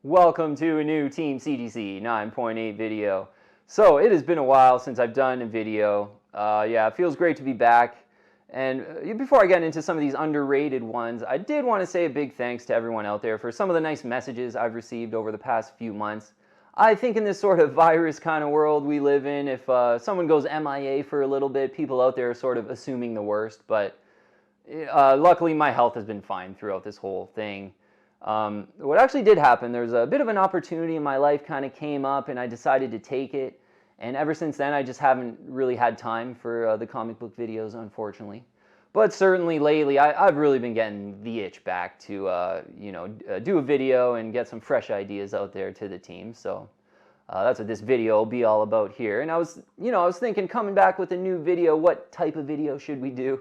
Welcome to a new Team CGC 9.8 video. So it has been a while since I've done a video. Yeah, it feels great to be back. And before I get into some of these underrated ones, I did want to say a big thanks to everyone out there for some of the nice messages I've received over the past few months. I think in this sort of virus kind of world we live in, if someone goes MIA for a little bit, people out there are sort of assuming the worst. But luckily my health has been fine throughout this whole thing. What actually did happen, there's a bit of an opportunity in my life kind of came up and I decided to take it. And ever since then, I just haven't really had time for the comic book videos, unfortunately. But certainly lately, I've really been getting the itch back to, do a video and get some fresh ideas out there to the team. So that's what this video will be all about here. And I was thinking coming back with a new video, what type of video should we do?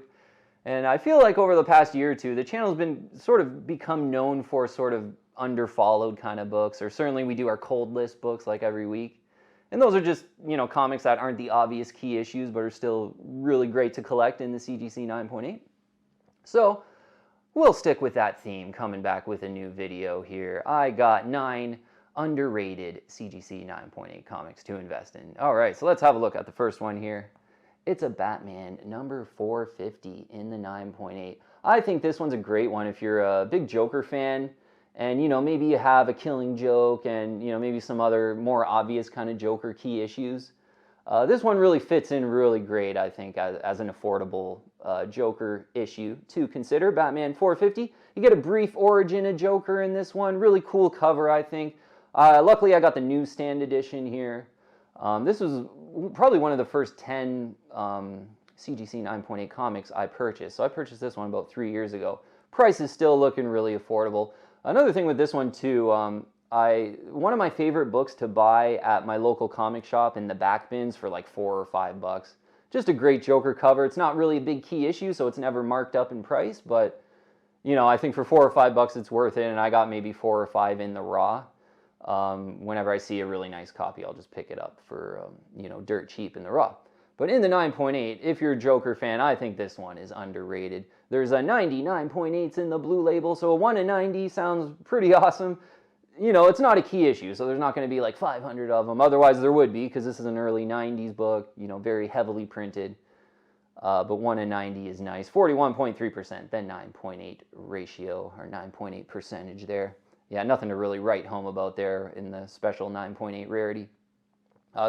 And I feel like over the past year or two, the channel's been sort of become known for sort of underfollowed kind of books, or certainly we do our cold list books like every week. And those are just, comics that aren't the obvious key issues, but are still really great to collect in the CGC 9.8. So we'll stick with that theme, coming back with a new video here. I got 9 underrated CGC 9.8 comics to invest in. All right, so let's have a look at the first one here. It's a Batman number 450 in the 9.8. I think this one's a great one if you're a big Joker fan and, maybe you have a Killing Joke and, maybe some other more obvious kind of Joker key issues. This one really fits in really great, I think, as an affordable Joker issue to consider. Batman 450. You get a brief origin of Joker in this one. Really cool cover, I think. Luckily, I got the newsstand edition here. This was probably one of the first 10 CGC 9.8 comics I purchased. So I purchased this one about 3 years ago. Price is still looking really affordable. Another thing with this one too, one of my favorite books to buy at my local comic shop in the back bins for like $4 or $5. Just a great Joker cover. It's not really a big key issue, so it's never marked up in price, but I think for $4 or $5 it's worth it, and I got maybe 4 or 5 in the raw. Whenever I see a really nice copy, I'll just pick it up for, dirt cheap in the raw. But in the 9.8, if you're a Joker fan, I think this one is underrated. There's a 99.8s in the blue label, so a 1 in 90 sounds pretty awesome. It's not a key issue, so there's not going to be like 500 of them. Otherwise, there would be, because this is an early 90s book, very heavily printed. But 1 in 90 is nice. 41.3%, then 9.8 ratio, or 9.8 percentage there. Yeah, nothing to really write home about there in the special 9.8 rarity.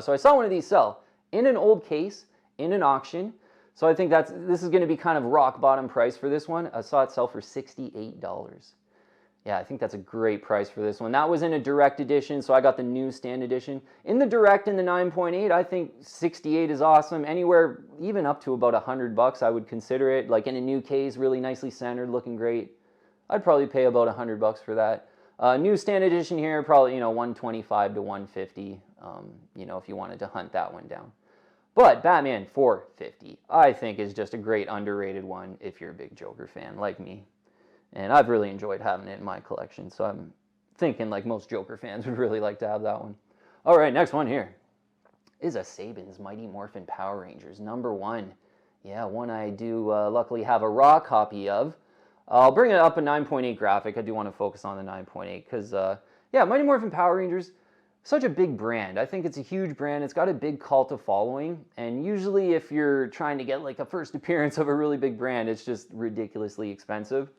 So I saw one of these sell in an old case, in an auction. So I think this is going to be kind of rock bottom price for this one. I saw it sell for $68. Yeah, I think that's a great price for this one. That was in a direct edition, so I got the newsstand edition. In the direct, in the 9.8, I think 68 is awesome. Anywhere, even up to about $100, I would consider it. Like in a new case, really nicely centered, looking great. I'd probably pay about $100 for that. Newsstand edition here, probably, $125 to $150, if you wanted to hunt that one down. But Batman 450, I think, is just a great underrated one if you're a big Joker fan like me. And I've really enjoyed having it in my collection, so I'm thinking like most Joker fans would really like to have that one. All right, next one here is a Saban's Mighty Morphin Power Rangers number 1. Yeah, one I do luckily have a raw copy of. I'll bring it up a 9.8 graphic. I do want to focus on the 9.8 because, Mighty Morphin Power Rangers, such a big brand. I think it's a huge brand. It's got a big cult of following. And usually if you're trying to get like a first appearance of a really big brand, it's just ridiculously expensive.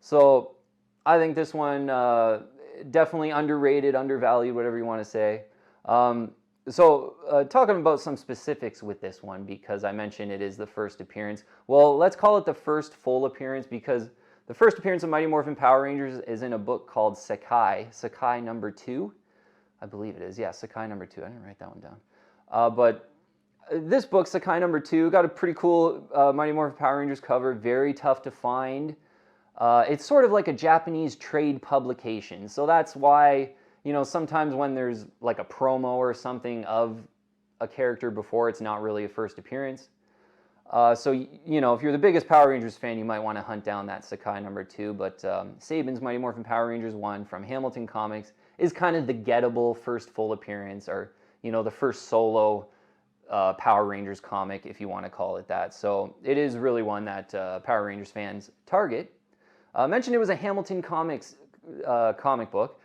So I think this one definitely underrated, undervalued, whatever you want to say. Talking about some specifics with this one, because I mentioned it is the first appearance. Well, let's call it the first full appearance, because the first appearance of Mighty Morphin Power Rangers is in a book called Sakai number 2. I believe it is. Yeah, Sakai number 2. I didn't write that one down. But this book, Sakai number 2, got a pretty cool Mighty Morphin Power Rangers cover. Very tough to find. It's sort of like a Japanese trade publication. So that's why, sometimes when there's like a promo or something of a character before, it's not really a first appearance. So if you're the biggest Power Rangers fan, you might want to hunt down that Sakai number 2. But Saban's Mighty Morphin Power Rangers 1 from Hamilton Comics is kind of the gettable first full appearance, or, the first solo Power Rangers comic, if you want to call it that. So it is really one that Power Rangers fans target. Mentioned it was a Hamilton Comics comic book.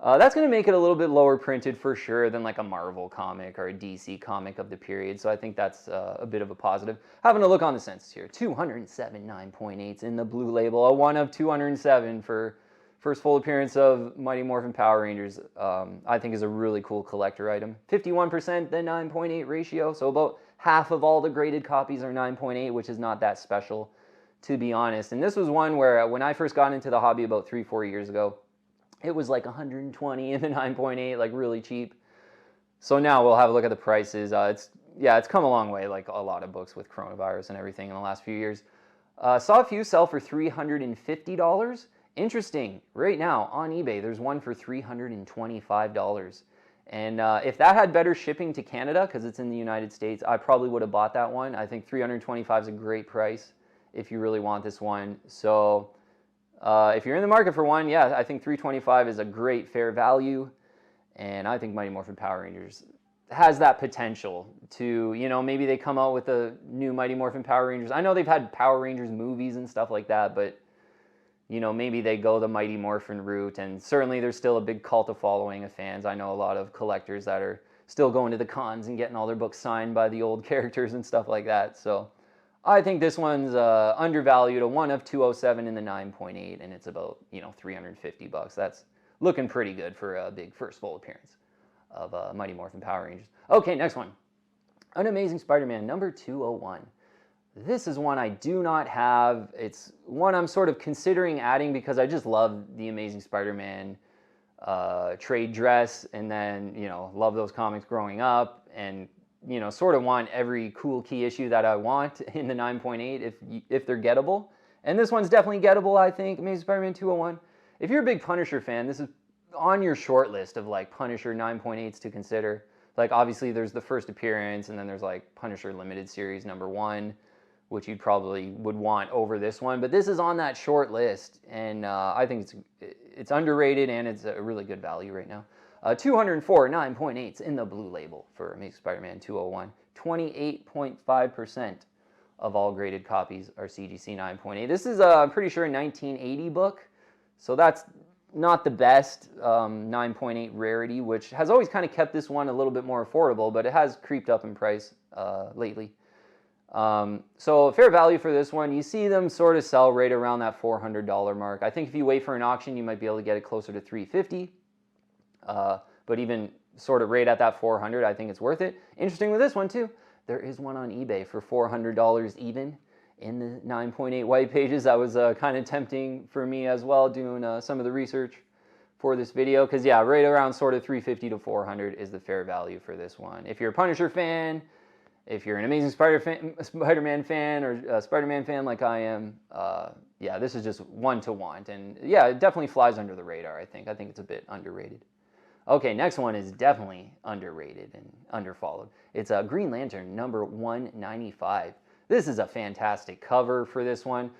That's going to make it a little bit lower printed for sure than like a Marvel comic or a DC comic of the period. So I think that's a bit of a positive. Having a look on the census here, 207 9.8s in the blue label, a 1 of 207 for first full appearance of Mighty Morphin Power Rangers. I think is a really cool collector item. 51% the 9.8 ratio, so about half of all the graded copies are 9.8, which is not that special, to be honest. And this was one where when I first got into the hobby about 3-4 years ago, it was like 120 in the 9.8, like really cheap. So now we'll have a look at the prices. It's come a long way, like a lot of books with coronavirus and everything in the last few years. Saw a few sell for $350. Interesting, right now on eBay, there's one for $325. And if that had better shipping to Canada, because it's in the United States, I probably would have bought that one. I think $325 is a great price if you really want this one. So if you're in the market for one, yeah, I think $325 is a great fair value. And I think Mighty Morphin Power Rangers has that potential to, maybe they come out with a new Mighty Morphin Power Rangers. I know they've had Power Rangers movies and stuff like that, but maybe they go the Mighty Morphin route, and certainly there's still a big cult of following of fans. I know a lot of collectors that are still going to the cons and getting all their books signed by the old characters and stuff like that. So I think this one's undervalued, a 1 of 207 in the 9.8, and it's about, $350. That's looking pretty good for a big first full appearance of Mighty Morphin Power Rangers. Okay, next one. An Amazing Spider-Man number 201. This is one I do not have. It's one I'm sort of considering adding because I just love the Amazing Spider-Man trade dress, and then, love those comics growing up, and, sort of want every cool key issue that I want in the 9.8 if they're gettable. And this one's definitely gettable, I think, Amazing Spider-Man 201. If you're a big Punisher fan, this is on your short list of like Punisher 9.8s to consider. Like obviously there's the first appearance, and then there's like Punisher Limited Series number 1, which you probably would want over this one. But this is on that short list, and I think it's underrated, and it's a really good value right now. 204 9.8s in the blue label for Amazing Spider-Man 201. 28.5% of all graded copies are CGC 9.8. This is, I'm pretty sure, a 1980 book, so that's not the best 9.8 rarity, which has always kind of kept this one a little bit more affordable, but it has creeped up in price lately. So fair value for this one, you see them sort of sell right around that $400 mark. I think if you wait for an auction, you might be able to get it closer to $350. But even sort of right at that $400, I think it's worth it. Interesting with this one too, there is one on eBay for $400 even in the 9.8 white pages. That was kind of tempting for me as well, doing some of the research for this video, because yeah, right around sort of $350 to $400 is the fair value for this one. If you're a Punisher fan, if you're an Amazing Spider-Man fan, or a Spider-Man fan like I am, yeah, this is just one to want. And yeah, it definitely flies under the radar, I think. I think it's a bit underrated. Okay, next one is definitely underrated and underfollowed. It's a Green Lantern number 195. This is a fantastic cover for this one.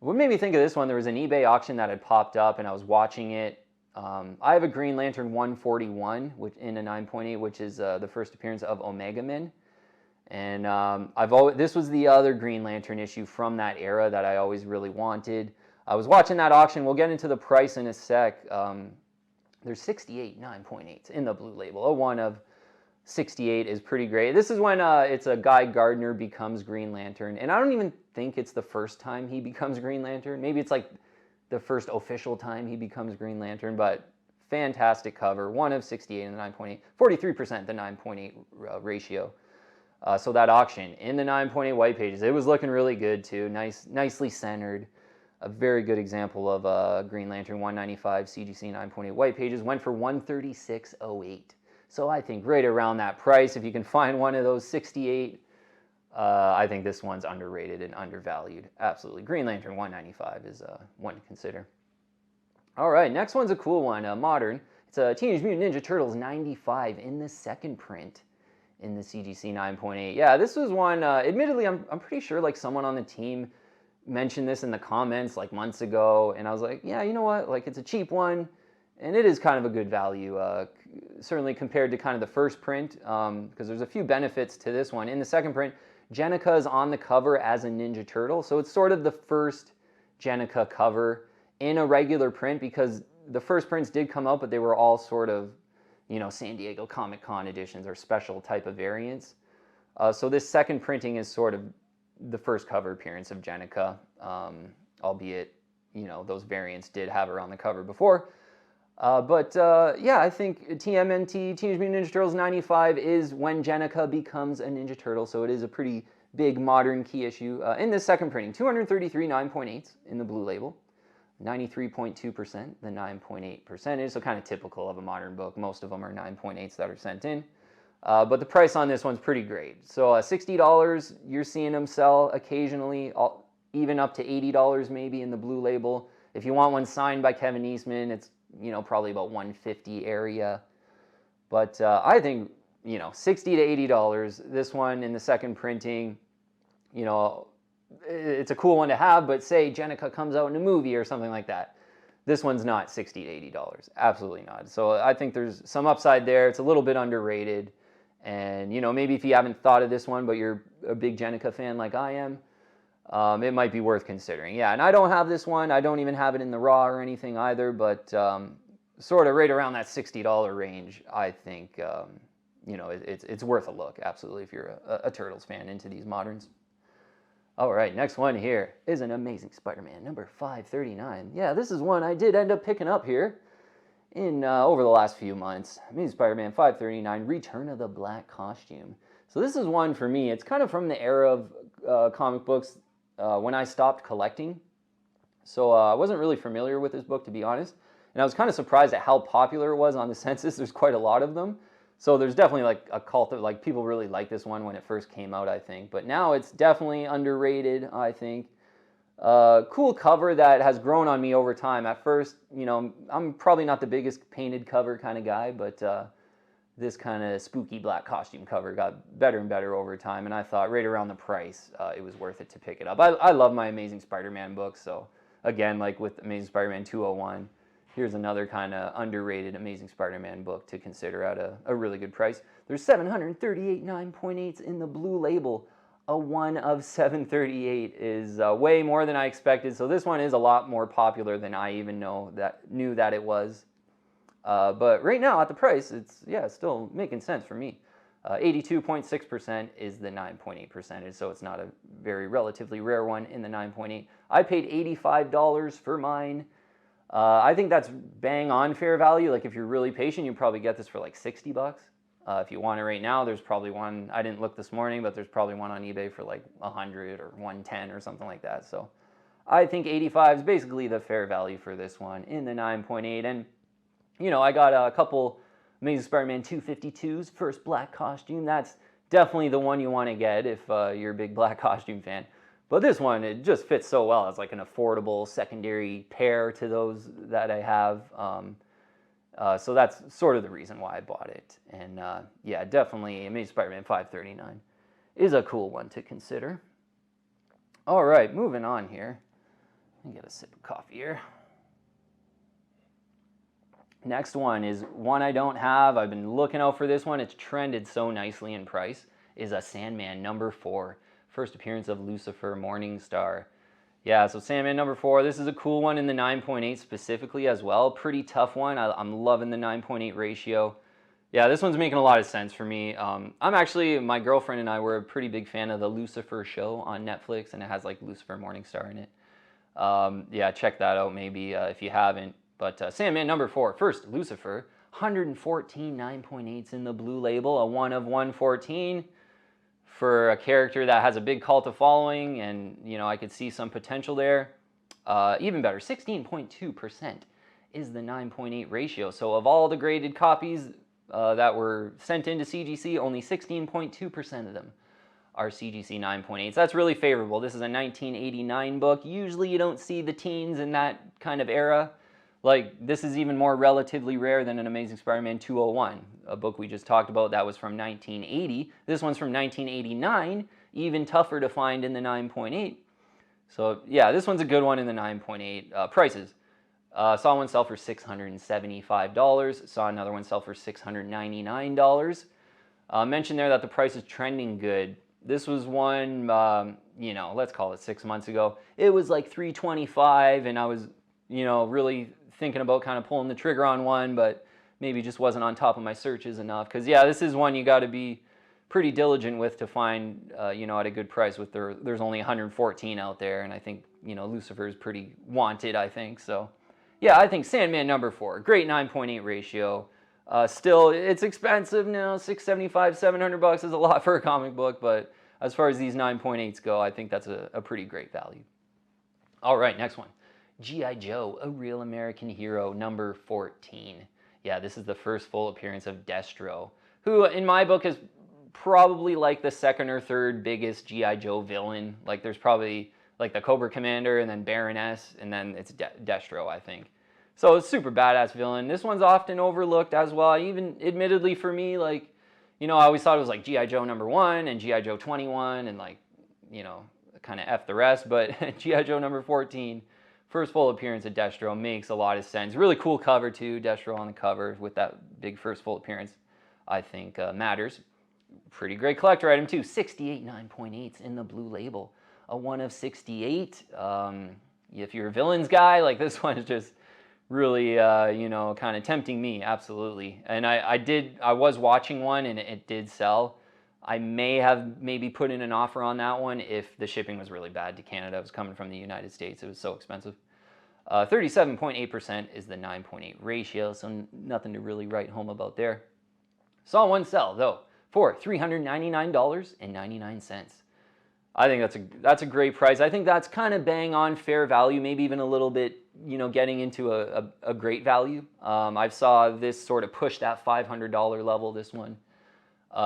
What made me think of this one, there was an eBay auction that had popped up, and I was watching it. I have a Green Lantern 141 in a 9.8, which is the first appearance of Omega Men. And this was the other Green Lantern issue from that era that I always really wanted. I was watching that auction. We'll get into the price in a sec. There's 68 9.8s in the blue label. A 1 of 68 is pretty great. This is when it's a guy Gardner becomes Green Lantern. And I don't even think it's the first time he becomes Green Lantern. Maybe it's like the first official time he becomes Green Lantern. But fantastic cover. 1 of 68 in the 9.8. 43% the 9.8 ratio. So that auction in the 9.8 white pages, it was looking really good too. Nicely centered. A very good example of Green Lantern 195 CGC 9.8 white pages. Went for $136.08. So I think right around that price, if you can find one of those 68, I think this one's underrated and undervalued. Absolutely. Green Lantern 195 is one to consider. All right, next one's a cool one, modern. It's a Teenage Mutant Ninja Turtles 95 in the second print in the CGC 9.8. Yeah, this was one, admittedly, I'm pretty sure like someone on the team mentioned this in the comments like months ago, and I was like, yeah, you know what, like it's a cheap one, and it is kind of a good value, certainly compared to kind of the first print, because there's a few benefits to this one. In the second print, Jennika is on the cover as a Ninja Turtle, so it's sort of the first Jennika cover in a regular print, because the first prints did come out, but they were all sort of, you know, San Diego Comic-Con editions or special type of variants. So this second printing is sort of the first cover appearance of Jennika, albeit, you know, those variants did have her on the cover before. Yeah, I think TMNT, Teenage Mutant Ninja Turtles 95, is when Jennika becomes a Ninja Turtle, so it is a pretty big modern key issue. In this second printing, 233 9.8s in the blue label, 93.2% the 9.8 percentage, so kind of typical of a modern book. Most of them are 9.8s that are sent in. But the price on this one's pretty great. So $60, you're seeing them sell occasionally, even up to $80 maybe in the blue label. If you want one signed by Kevin Eastman, it's, you know, probably about $150 area. But I think, you know, $60 to $80. This one in the second printing, you know, it's a cool one to have, but say Jennika comes out in a movie or something like that. This one's not $60 to $80. Absolutely not. So I think there's some upside there. It's a little bit underrated. And, you know, maybe if you haven't thought of this one, but you're a big Jennika fan like I am, it might be worth considering. Yeah, and I don't have this one. I don't even have it in the raw or anything either, but sort of right around that $60 range, I think, you know, it's worth a look, absolutely, if you're a Turtles fan into these moderns. All right, next one here is an Amazing Spider-Man, number 539. Yeah, this is one I did end up picking up here in over the last few months. Amazing Spider-Man 539, Return of the Black Costume. So this is one for me. It's kind of from the era of comic books when I stopped collecting. So I wasn't really familiar with this book, to be honest. And I was kind of surprised at how popular it was on the census. There's quite a lot of them. So there's definitely like a cult of, like, people really liked this one when it first came out, I think. But now it's definitely underrated, I think. Cool cover that has grown on me over time. At first, you know, I'm probably not the biggest painted cover kind of guy, but this kind of spooky black costume cover got better and better over time. And I thought right around the price, it was worth it to pick it up. I love my Amazing Spider-Man books. So again, like with Amazing Spider-Man 201, here's another kind of underrated Amazing Spider-Man book to consider at a really good price. There's 738 9.8s in the blue label. A 1 of 738 is way more than I expected. So this one is a lot more popular than I even knew that it was. But right now at the price, it's still making sense for me. 82.6% is the 9.8 percentage, so it's not a very relatively rare one in the 9.8. I paid $85 for mine. I think that's bang on fair value. Like if you're really patient, you probably get this for like $60. If you want it right now, there's probably one, I didn't look this morning, but there's probably one on eBay for like 100 or 110 or something like that. So I think 85 is basically the fair value for this one in the 9.8. And, you know, I got a couple Amazing Spider-Man 252s, first black costume. That's definitely the one you want to get if you're a big black costume fan. But this one, it just fits so well. It's like an affordable secondary pair to those that I have. So that's sort of the reason why I bought it. And yeah, definitely Amazing Spider-Man 539 is a cool one to consider. All right, moving on here. Let me get a sip of coffee here. Next one is one I don't have. I've been looking out for this one. It's trended so nicely in price. Is a Sandman number 4. First appearance of Lucifer Morningstar. Yeah, so Sandman number 4. This is a cool one in the 9.8 specifically as well. Pretty tough one. I'm loving the 9.8 ratio. Yeah, this one's making a lot of sense for me. My girlfriend and I were a pretty big fan of the Lucifer show on Netflix, and it has like Lucifer Morningstar in it. Yeah, check that out maybe if you haven't. But Sandman number 4, first Lucifer, 114 9.8s in the blue label, a 1 of 114. For a character that has a big cult of following, and you know, I could see some potential there. Even better, 16.2% is the 9.8 ratio. So of all the graded copies that were sent into CGC, only 16.2% of them are CGC 9.8s. That's really favorable. This is a 1989 book. Usually you don't see the teens in that kind of era. Like, this is even more relatively rare than an Amazing Spider-Man 201, a book we just talked about that was from 1980. This one's from 1989, even tougher to find in the 9.8. So, yeah, this one's a good one in the 9.8. Prices. Saw one sell for $675. Saw another one sell for $699. Mentioned there that the price is trending good. This was one, you know, let's call it 6 months ago. It was like $325, and I was, you know, really thinking about kind of pulling the trigger on one, but maybe just wasn't on top of my searches enough. Because yeah, this is one you got to be pretty diligent with to find, you know, at a good price. With there's only 114 out there, and I think, you know, Lucifer is pretty wanted, I think. So yeah, I think Sandman #4, great 9.8 ratio. Still, it's expensive now. $675, $700 is a lot for a comic book, but as far as these 9.8s go, I think that's a pretty great value. All right, next one. G.I. Joe, A Real American Hero, #14. Yeah, this is the first full appearance of Destro, who in my book is probably like the second or third biggest G.I. Joe villain. Like there's probably like the Cobra Commander and then Baroness, and then it's Destro, I think. So it's super badass villain. This one's often overlooked as well. Even admittedly for me, like, you know, I always thought it was like G.I. Joe #1 and G.I. Joe 21 and like, you know, kind of F the rest. But G.I. Joe #14, first full appearance of Destro, makes a lot of sense. Really cool cover too. Destro on the cover with that big first full appearance, I think matters. Pretty great collector item too. 68 9.8s in the blue label. A 1 of 68. If you're a villains guy, like this one is just really, you know, kind of tempting me, absolutely. And I was watching one and it did sell. I may have maybe put in an offer on that one if the shipping was really bad to Canada. It was coming from the United States. It was so expensive. 37.8% is the 9.8 ratio, so nothing to really write home about there. Saw one sell, though, for $399.99. I think that's a great price. I think that's kind of bang on fair value, maybe even a little bit, you know, getting into a great value. I saw this sort of push that $500 level, this one,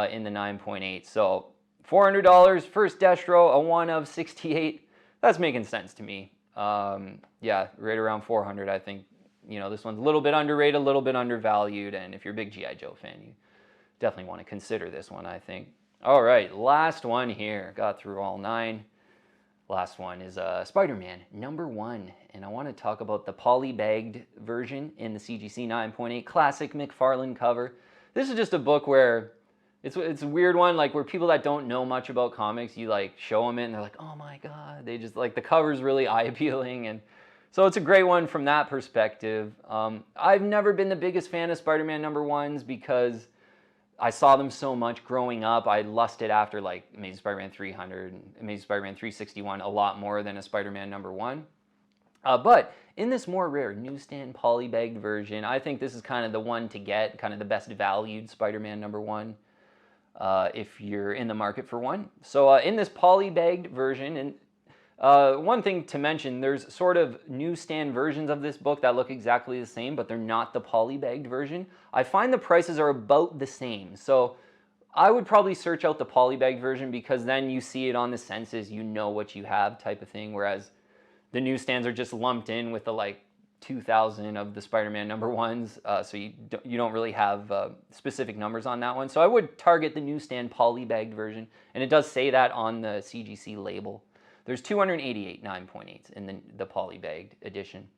in the 9.8. So $400, first Destro, a 1 of 68. That's making sense to me. Yeah, right around 400, I think. You know, this one's a little bit underrated, a little bit undervalued, and if you're a big G.I. Joe fan, you definitely want to consider this one, I think. All right, last one here. Got through all 9. Last one is SpiderMan #1, and I want to talk about the poly-bagged version in the CGC 9.8 classic McFarlane cover. This is just a book where it's a weird one, like where people that don't know much about comics, you like show them it and they're like, oh my god, they just like the cover's really eye-appealing, and so it's a great one from that perspective. I've never been the biggest fan of Spider-Man #1s because I saw them so much growing up. I lusted after like Amazing Spider-Man 300 and Amazing Spider-Man 361 a lot more than a Spider-Man #1. But in this more rare newsstand polybagged version, I think this is kind of the one to get, kind of the best valued Spider-Man #1 if you're in the market for one. So in this polybagged version, and one thing to mention, there's sort of newsstand versions of this book that look exactly the same, but they're not the polybagged version. I find the prices are about the same. So I would probably search out the polybagged version because then you see it on the census, you know what you have type of thing, whereas the newsstands are just lumped in with the like 2,000 of the Spider-Man #1s, so you don't really have specific numbers on that one. So I would target the newsstand polybagged version, and it does say that on the CGC label. There's 288 9.8s in the polybagged edition.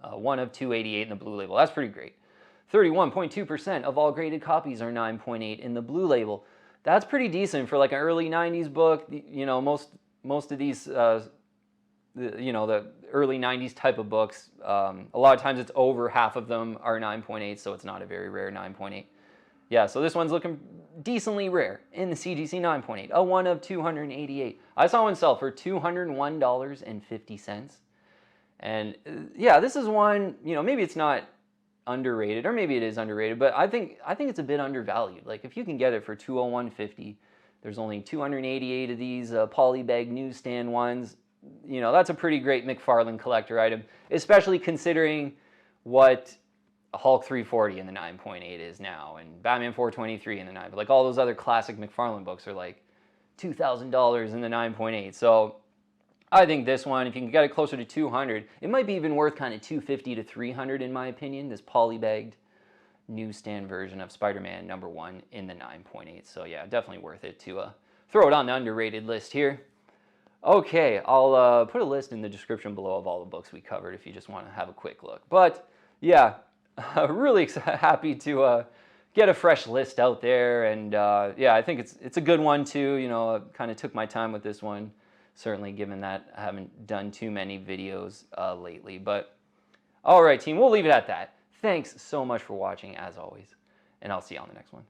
1 of 288 in the blue label. That's pretty great. 31.2% of all graded copies are 9.8 in the blue label. That's pretty decent for like an early 90s book. You know, most of these, you know, the early 90s type of books, a lot of times it's over half of them are 9.8, so it's not a very rare 9.8. Yeah, so this one's looking decently rare in the CGC 9.8. A 1 of 288. I saw one sell for $201.50. And yeah, this is one, you know, maybe it's not underrated, or maybe it is underrated, but I think it's a bit undervalued. Like if you can get it for $201.50, there's only 288 of these polybag newsstand ones. You know, that's a pretty great McFarlane collector item, especially considering what Hulk 340 in the 9.8 is now, and Batman 423 in the 9. But like all those other classic McFarlane books are like $2,000 in the 9.8. So I think this one, if you can get it closer to 200, it might be even worth kind of 250 to 300 in my opinion. This polybagged newsstand version of Spider-Man #1 in the 9.8. So yeah, definitely worth it to throw it on the underrated list here. Okay, I'll put a list in the description below of all the books we covered if you just want to have a quick look. But yeah, really happy to get a fresh list out there, and yeah, I think it's a good one too. You know, I kind of took my time with this one, certainly given that I haven't done too many videos lately. But All right, team, we'll leave it at that. Thanks so much for watching, as always, and I'll see you on the next one.